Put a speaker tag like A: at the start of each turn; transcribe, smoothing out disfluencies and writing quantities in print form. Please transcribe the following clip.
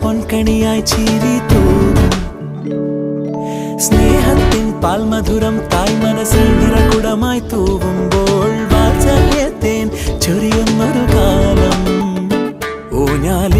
A: പൊൻകണിയായി ചിരി തൂകും സ്നേഹത്തിൻ പാൽമധുരം തായ് മനസ്സിൽ നിറകുടമായി തൂവുമ്പോൾ വാത്സല്യത്തേൻ ചൊരിയുന്നൊരു കാലം ഊഞ്ഞാൽ